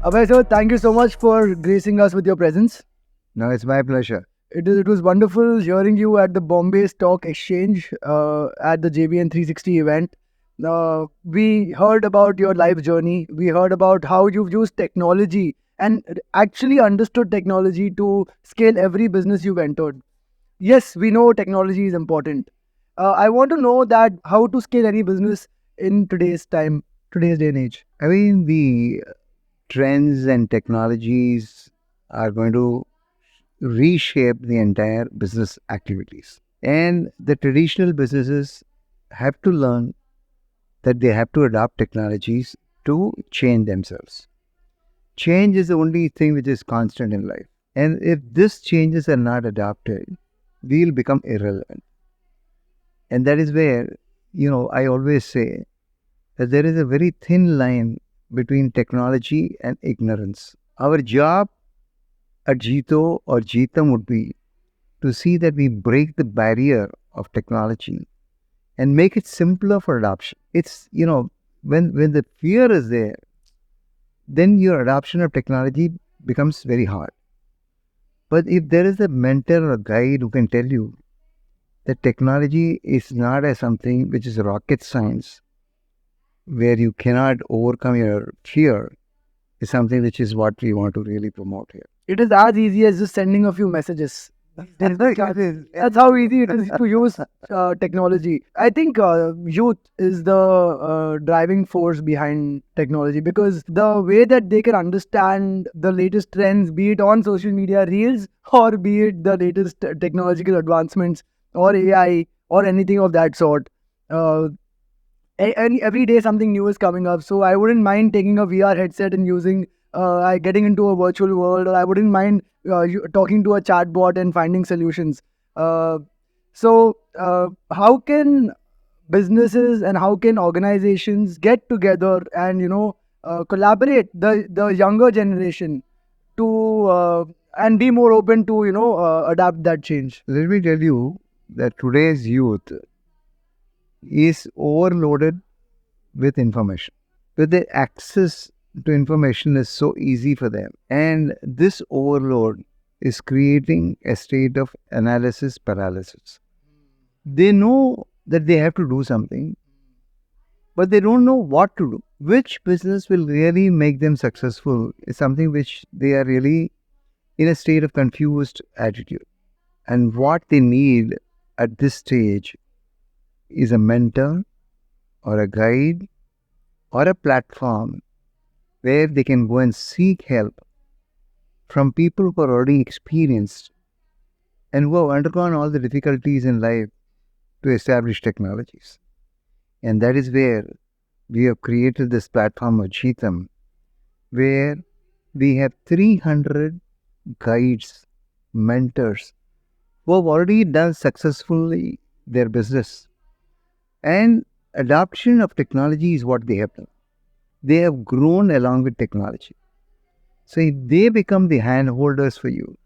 Abhaya sir, thank you so much for gracing us with your presence. No, it's my pleasure. It was wonderful hearing you at the Bombay Stock Exchange at the JBN 360 event. We heard about your life journey. We heard about how you've used technology and actually understood technology to scale every business you've entered. Yes, we know technology is important. I want to know that how to scale any business in today's time, today's day and age. I mean, the trends and technologies are going to reshape the entire business activities. And the traditional businesses have to learn that they have to adopt technologies to change themselves. Change is the only thing which is constant in life. And if these changes are not adopted, we'll become irrelevant. And that is where, I always say that there is a very thin line between technology and ignorance. Our job at JITO or JITAM would be to see that we break the barrier of technology and make it simpler for adoption. It's, when the fear is there, then your adoption of technology becomes very hard. But if there is a mentor or a guide who can tell you that technology is not as something which is rocket science, where you cannot overcome your fear, is something which is what we want to really promote here. It is as easy as just sending a few messages. That's how easy it is to use technology. I think youth is the driving force behind technology because the way that they can understand the latest trends, be it on social media reels or be it the latest technological advancements or AI or anything of that sort. And every day something new is coming up. So I wouldn't mind taking a VR headset and using, getting into a virtual world, or I wouldn't mind talking to a chatbot and finding solutions. How can businesses and how can organizations get together and collaborate the younger generation to and be more open to adapt that change? Let me tell you that today's youth is overloaded with information. With the access to information is so easy for them. And this overload is creating a state of analysis paralysis. They know that they have to do something, but they don't know what to do. Which business will really make them successful is something which they are really in a state of confused attitude. And what they need at this stage is a mentor or a guide or a platform where they can go and seek help from people who are already experienced and who have undergone all the difficulties in life to establish technologies. And that is where we have created this platform of JITAM, where we have 300 guides, mentors who have already done successfully their business. And adoption of technology is what they have done. They have grown along with technology. So if they become the hand holders for you,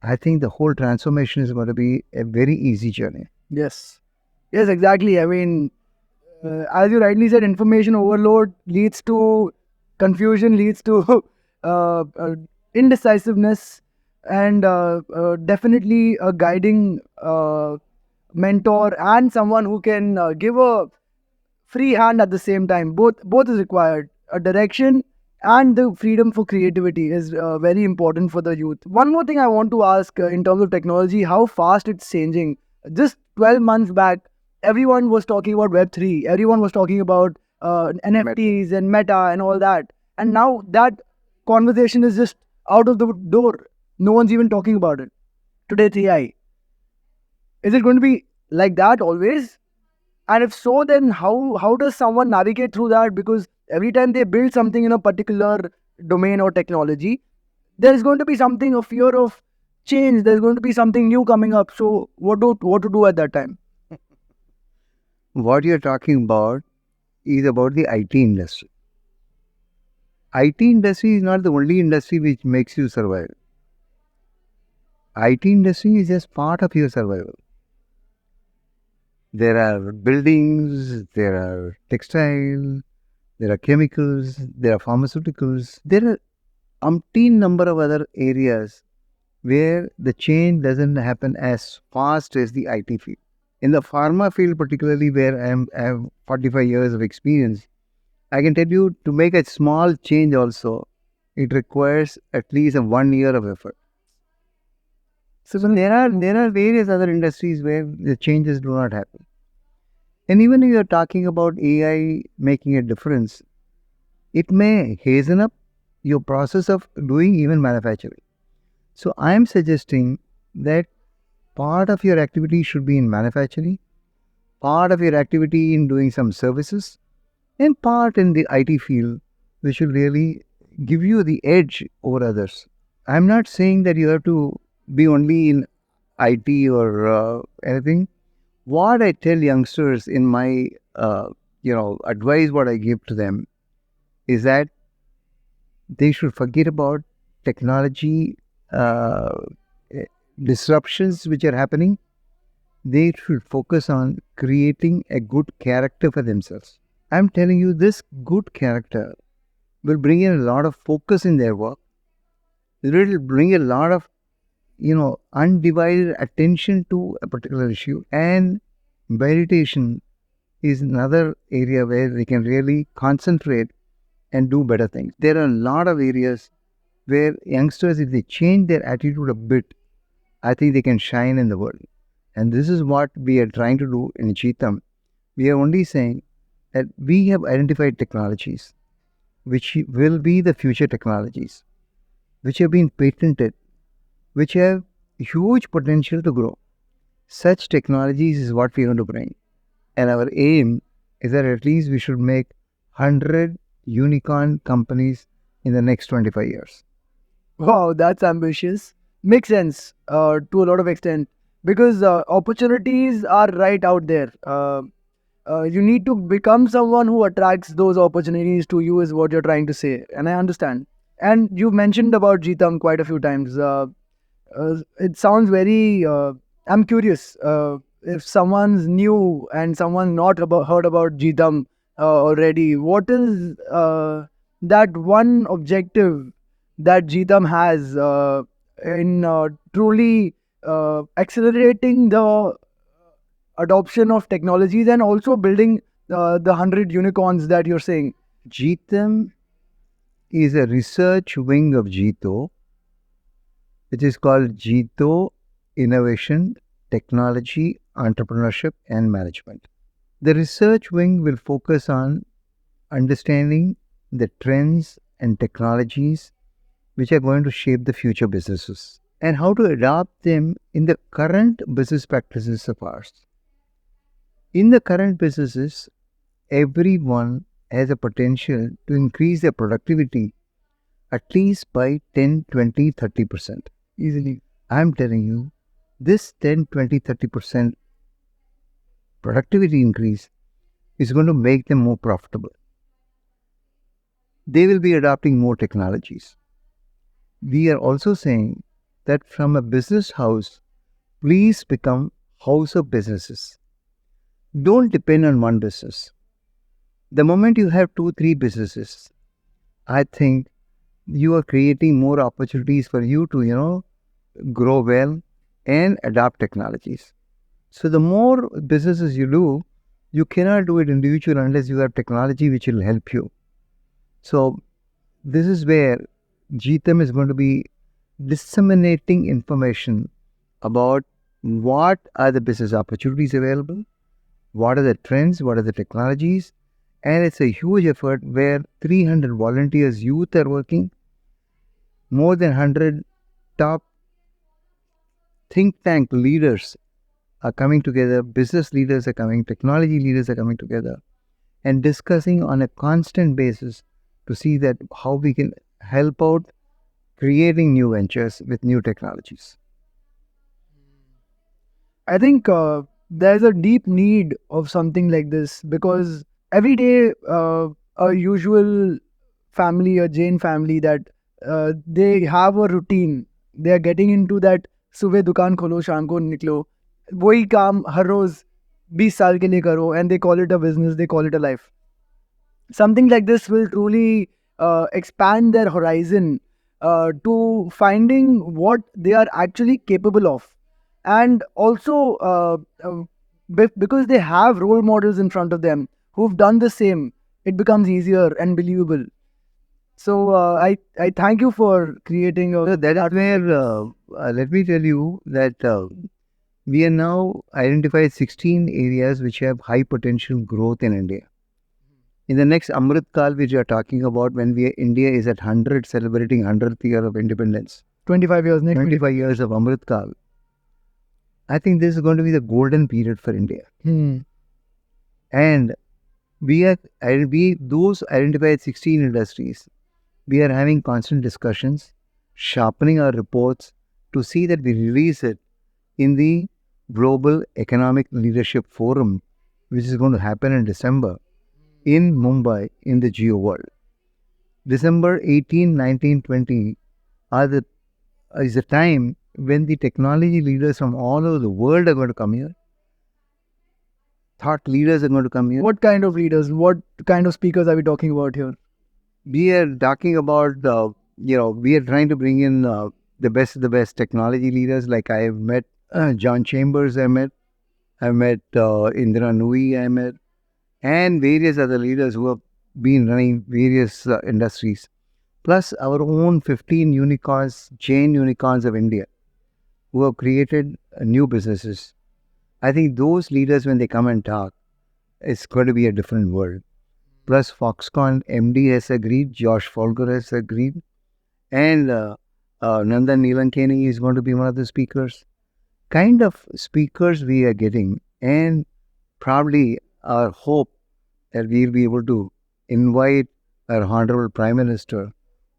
I think the whole transformation is going to be a very easy journey. Yes. Yes, exactly. I mean, as you rightly said, information overload leads to confusion, leads to indecisiveness, and definitely a guiding mentor and someone who can give a free hand at the same time. Both is required. A direction and the freedom for creativity is very important for the youth. One more thing I want to ask in terms of technology, how fast it's changing. Just 12 months back, everyone was talking about Web3. Everyone was talking about NFTs and Meta and all that. And now that conversation is just out of the door. No one's even talking about it. Today it's AI. Is it going to be like that always? And if so, then how does someone navigate through that? Because every time they build something in a particular domain or technology, there is going to be something of fear of change. There's going to be something new coming up. So what to do at that time? What you're talking about is about the IT industry. IT industry is not the only industry which makes you survive. IT industry is just part of your survival. There are buildings, there are textile, there are chemicals, there are pharmaceuticals. There are umpteen number of other areas where the change doesn't happen as fast as the IT field. In the pharma field, particularly where I have 45 years of experience, I can tell you to make a small change also, it requires at least a 1 year of effort. So there are various other industries where the changes do not happen. And even if you are talking about AI making a difference, it may hasten up your process of doing even manufacturing. So I am suggesting that part of your activity should be in manufacturing, part of your activity in doing some services, and part in the IT field, which will really give you the edge over others. I'm not saying that you have to be only in IT or anything. What I tell youngsters in my, advice, what I give to them is that they should forget about technology uh, eh, disruptions which are happening. They should focus on creating a good character for themselves. I'm telling you, this good character will bring in a lot of focus in their work. It will bring a lot of, undivided attention to a particular issue. And meditation is another area where they can really concentrate and do better things. There are a lot of areas where youngsters, if they change their attitude a bit, I think they can shine in the world. And this is what we are trying to do in JITAM. We are only saying that we have identified technologies which will be the future technologies, which have been patented, which have huge potential to grow. Such technologies is what we are going to bring. And our aim is that at least we should make 100 unicorn companies in the next 25 years. Wow, that's ambitious. Makes sense to a lot of extent because opportunities are right out there. You need to become someone who attracts those opportunities to you, is what you're trying to say, and I understand. And you've mentioned about Jitam quite a few times. It sounds very. I'm curious if someone's new and someone not heard about Jitam already. What is that one objective that Jitam has in truly accelerating the adoption of technologies and also building the 100 unicorns that you're saying? JITAM is a research wing of JITO, which is called JITO Innovation, Technology, Entrepreneurship and Management. The research wing will focus on understanding the trends and technologies which are going to shape the future businesses and how to adopt them in the current business practices of ours. In the current businesses, everyone has a potential to increase their productivity at least by 10, 20, 30% easily. I'm telling you, this 10, 20, 30% productivity increase is going to make them more profitable. They will be adopting more technologies. We are also saying that from a business house, please become house of businesses. Don't depend on one business. The moment you have 2, 3 businesses, I think you are creating more opportunities for you to, grow well and adopt technologies. So the more businesses you do, you cannot do it individually unless you have technology which will help you. So this is where JITAM is going to be disseminating information about what are the business opportunities available, what are the trends, what are the technologies, and it's a huge effort where 300 volunteers, youth are working, more than 100 top think tank leaders are coming together, business leaders are coming, technology leaders are coming together and discussing on a constant basis to see that how we can help out creating new ventures with new technologies. I think there's a deep need of something like this because every day a usual family, a Jain family, that they have a routine. They are getting into that सुबह दुकान खोलो शाम को निकलो वही काम हर रोज 20 साल के लिए करो and they call it a business, they call it a life. Something like this will truly expand their horizon to finding what they are actually capable of. And also, because they have role models in front of them who've done the same, it becomes easier and believable. So I thank you for creating a So that is where, let me tell you that we are now identified 16 areas which have high potential growth in India. In the next Amrit Kal, which you are talking about, when India is at 100, celebrating 100th year of independence, 25 years next 25 years of Amrit Kal, I think this is going to be the golden period for India. And those identified 16 industries, we are having constant discussions, sharpening our reports to see that we release it in the Global Economic Leadership Forum, which is going to happen in December in Mumbai in the Geo World. December 18, 19, 20 is the time when the technology leaders from all over the world are going to come here. Thought leaders are going to come here. What kind of leaders? What kind of speakers are we talking about here? We are talking about, we are trying to bring in the best of the best technology leaders. Like I have met John Chambers, I've met Indra Nui, I met, and various other leaders who have been running various industries. Plus our own 15 unicorns, chain unicorns of India, who have created new businesses. I think those leaders, when they come and talk, it's going to be a different world. Plus Foxconn MD has agreed, Josh Folger has agreed, and Nandan Nilankani is going to be one of the speakers. Kind of speakers we are getting, and probably our hope that we'll be able to invite our Honorable Prime Minister,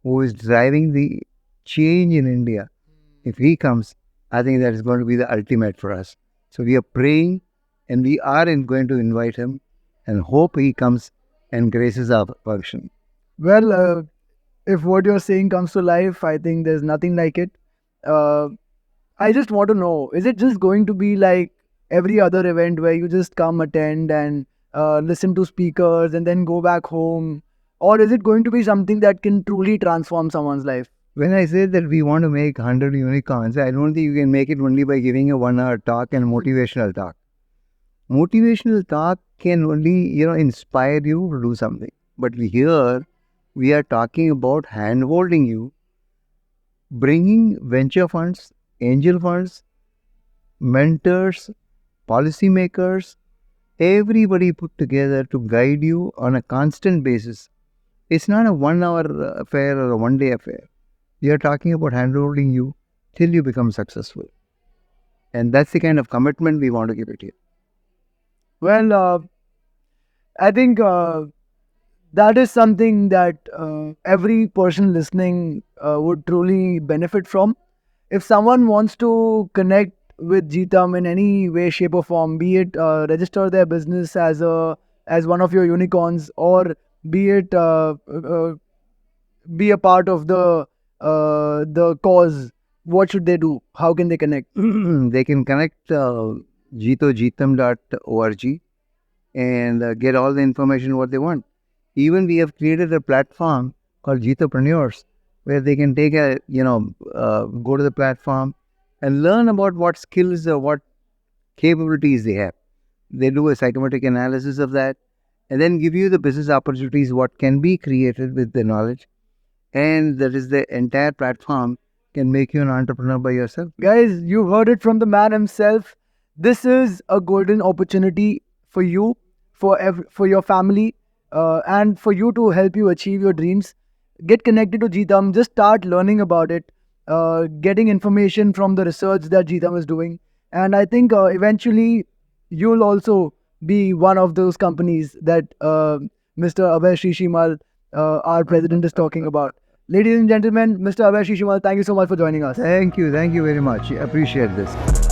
who is driving the change in India. If he comes, I think that is going to be the ultimate for us. So we are praying, and we are going to invite him, and hope he comes and graces our function. Well, if what you're saying comes to life, I think there's nothing like it. I just want to know, is it just going to be like every other event where you just come, attend, and listen to speakers and then go back home? Or is it going to be something that can truly transform someone's life? When I say that we want to make 100 unicorns, I don't think you can make it only by giving a 1 hour talk and motivational talk. Motivational talk can only, inspire you to do something. But here, we are talking about hand-holding you, bringing venture funds, angel funds, mentors, policymakers, everybody put together to guide you on a constant basis. It's not a 1 hour affair or a 1 day affair. We are talking about hand-holding you till you become successful. And that's the kind of commitment we want to give it here. Well, I think that is something that every person listening would truly benefit from. If someone wants to connect with JITAM in any way, shape, or form, be it register their business as one of your unicorns, or be it be a part of the cause, what should they do? How can they connect? They can connect jitam.org and get all the information what they want. Even we have created a platform called Jitopreneurs, where they can take go to the platform and learn about what skills or what capabilities they have. They do a psychometric analysis of that and then give you the business opportunities, what can be created with the knowledge. And that is the entire platform can make you an entrepreneur by yourself. Guys, you heard it from the man himself. This is a golden opportunity for you, for your family, and for you to help you achieve your dreams. Get connected to JITAM. Just start learning about it, getting information from the research that JITAM is doing. And I think eventually you'll also be one of those companies that Mr. Abhay Shrisrimal, our president, is talking about. Ladies and gentlemen, Mr. Abhay Shrisrimal, thank you so much for joining us. Thank you very much. I appreciate this.